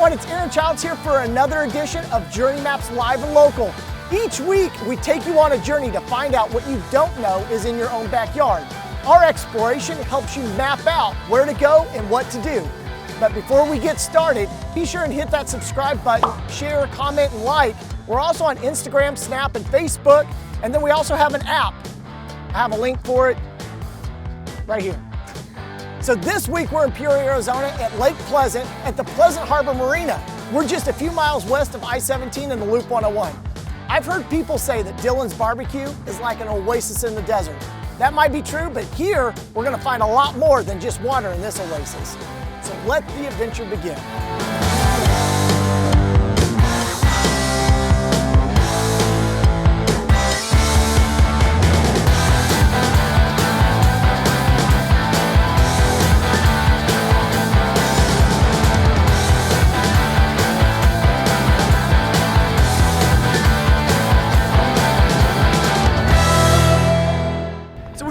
everyone, it's Aaron Childs here for another edition of Journey Maps Live and Local. Each week, we take you on a journey to find out what you don't know is in your own backyard. Our exploration helps you map out where to go and what to do. But before we get started, be sure and hit that subscribe button, share, comment, and like. We're also on Instagram, Snap, and Facebook, and then we also have an app. I have a link for it right here. So this week we're in Peoria, Arizona at Lake Pleasant at the Pleasant Harbor Marina. We're just a few miles west of I-17 and the Loop 101. I've heard people say that Dillon's BBQ is like an oasis in the desert. That might be true, but here we're gonna find a lot more than just water in this oasis. So let the adventure begin.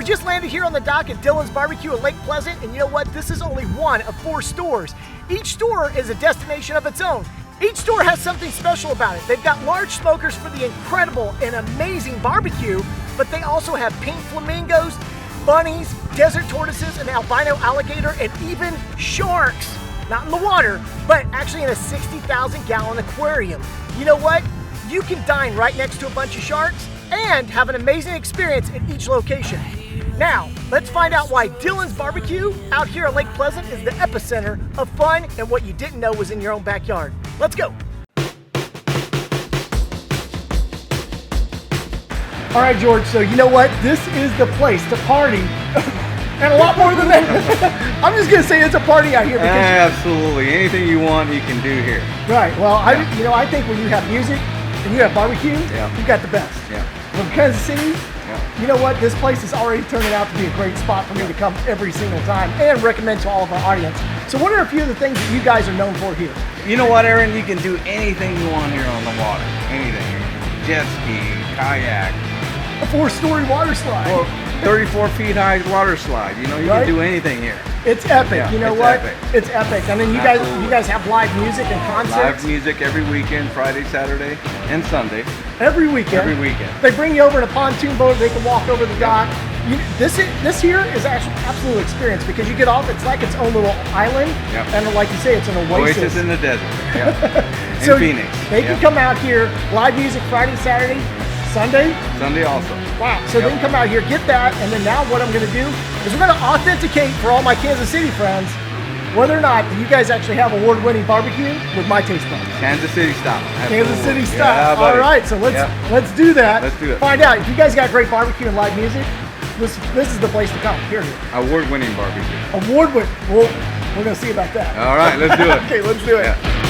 Just landed here on the dock at Dillon's BBQ at Lake Pleasant, and you know what? This is only one of 4 stores. Each store is a destination of its own. Each store has something special about it. They've got large smokers for the incredible and amazing barbecue, but they also have pink flamingos, bunnies, desert tortoises, an albino alligator, and even sharks. Not in the water, but actually in a 60,000-gallon aquarium. You know what? You can dine right next to a bunch of sharks and have an amazing experience at each location. Now, let's find out why Dillon's BBQ out here at Lake Pleasant is the epicenter of fun and what you didn't know was in your own backyard. Let's go. All right, George, so you know what? This is the place to party. And a lot more than that. I'm just gonna say it's a party out here. Because absolutely, anything you want, you can do here. Right, well, I think when you have music and you have barbecue, you've got the best. Yeah. From Kansas City, you know what? This place is already turning out to be a great spot for me to come every single time and recommend to all of our audience. So what are a few of the things that you guys are known for here? You know what, Aaron? You can do anything you want here on the water. Anything. Jet ski, kayak. A 4-story water slide. Well, 34 feet high water slide. You know, you can do anything here. It's epic. Yeah, you know it's what? Epic. It's epic. And then you guys have live music and concerts. Live music every weekend, Friday, Saturday, and Sunday. Every weekend. Every weekend. They bring you over in a pontoon boat. They can walk over the dock. This here is actually an absolute experience because you get off. It's like its own little island, and like you say, it's an oasis. Oasis in the desert. Yeah. So in Phoenix. They can come out here. Live music Friday, Saturday, Sunday. Sunday also. Wow. So they can come out here, get that, and then now what I'm going to do is we're going to authenticate for all my Kansas City friends whether or not you guys actually have award-winning barbecue with my taste buds. Kansas City style. Kansas City style. Yeah, all right, so let's do that. Let's do it. Find out if you guys got great barbecue and live music. This is the place to come. Here. Award-winning barbecue. Award-winning. Well, we're gonna see about that. All right, let's do it. Okay, let's do it. Yeah.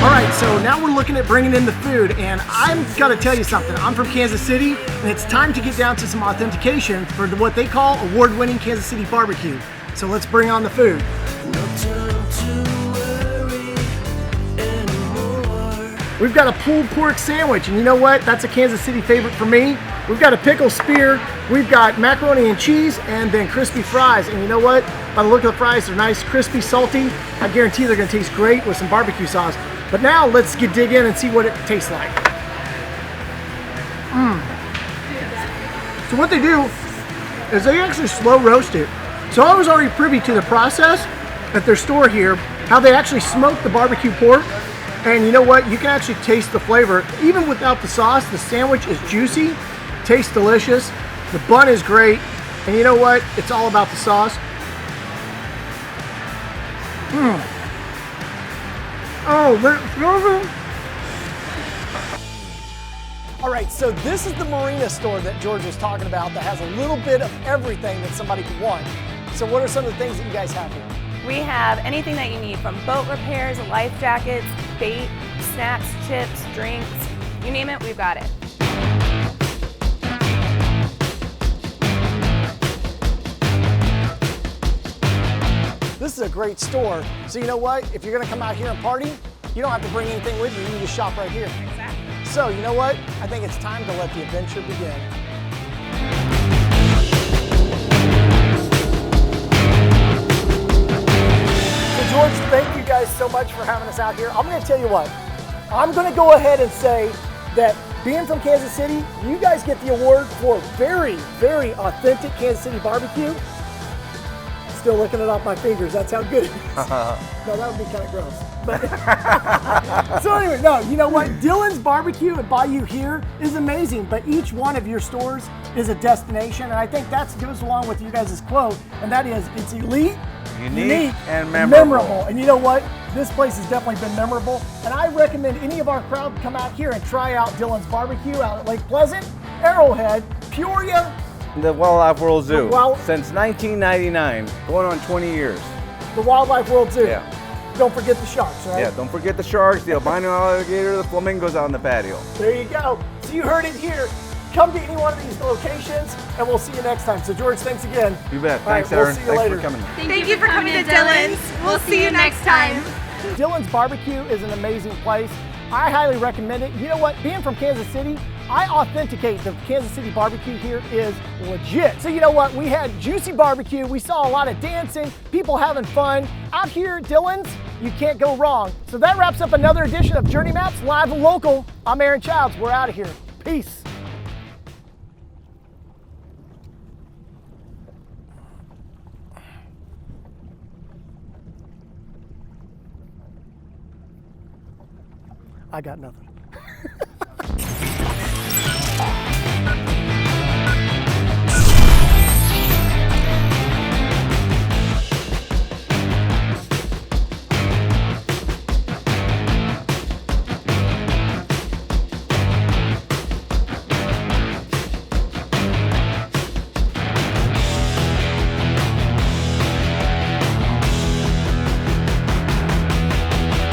All right, so now we're looking at bringing in the food, and I'm gonna tell you something. I'm from Kansas City, and it's time to get down to some authentication for what they call award-winning Kansas City barbecue. So let's bring on the food. We've got a pulled pork sandwich, and you know what? That's a Kansas City favorite for me. We've got a pickle spear, we've got macaroni and cheese, and then crispy fries. And you know what? By the look of the fries, they're nice, crispy, salty. I guarantee they're gonna taste great with some barbecue sauce. But now let's dig in and see what it tastes like. So what they do is they actually slow roast it. So I was already privy to the process at their store here, how they actually smoke the barbecue pork. And you know what? You can actually taste the flavor. Even without the sauce, the sandwich is juicy, tastes delicious. The bun is great. And you know what? It's all about the sauce. Oh, all right, so this is the Marina Store that George was talking about that has a little bit of everything that somebody could want. So what are some of the things that you guys have here? We have anything that you need, from boat repairs, life jackets, bait, snacks, chips, drinks, you name it, we've got it. This is a great store. So you know what? If you're gonna come out here and party, You don't have to bring anything with you. You can just shop right here. Exactly. So, you know what? I think it's time to let the adventure begin. So, George, thank you guys so much for having us out here. I'm going to tell you what. I'm going to go ahead and say that being from Kansas City, you guys get the award for very, very authentic Kansas City barbecue. Still looking it off my fingers. That's how good it is. No, that would be kind of gross. But so anyway, no, you know what? Dillon's Barbecue at Bayou here is amazing, but each one of your stores is a destination, and I think that goes along with you guys' quote, and that is, it's elite, unique and memorable. And you know what? This place has definitely been memorable, and I recommend any of our crowd come out here and try out Dillon's Barbecue out at Lake Pleasant, Arrowhead, Peoria. The Wildlife World Zoo, Wild- since 1999, going on 20 years. The Wildlife World Zoo. Yeah. Don't forget the sharks, right? Yeah, don't forget the sharks, the albino alligator, the flamingos out in the patio. There you go. So you heard it here. Come to any one of these locations, and we'll see you next time. So George, thanks again. You bet. All right, Thanks, we'll Aaron. see you Thanks later. for coming. Thank you for coming to Dillon's. We'll see you next time. Dillon's Barbecue is an amazing place. I highly recommend it. You know what? Being from Kansas City, I authenticate the Kansas City barbecue here is legit. So you know what? We had juicy barbecue. We saw a lot of dancing, people having fun. Out here at Dillon's, you can't go wrong. So that wraps up another edition of Journey Maps Live and Local. I'm Aaron Childs. We're out of here. Peace. I got nothing.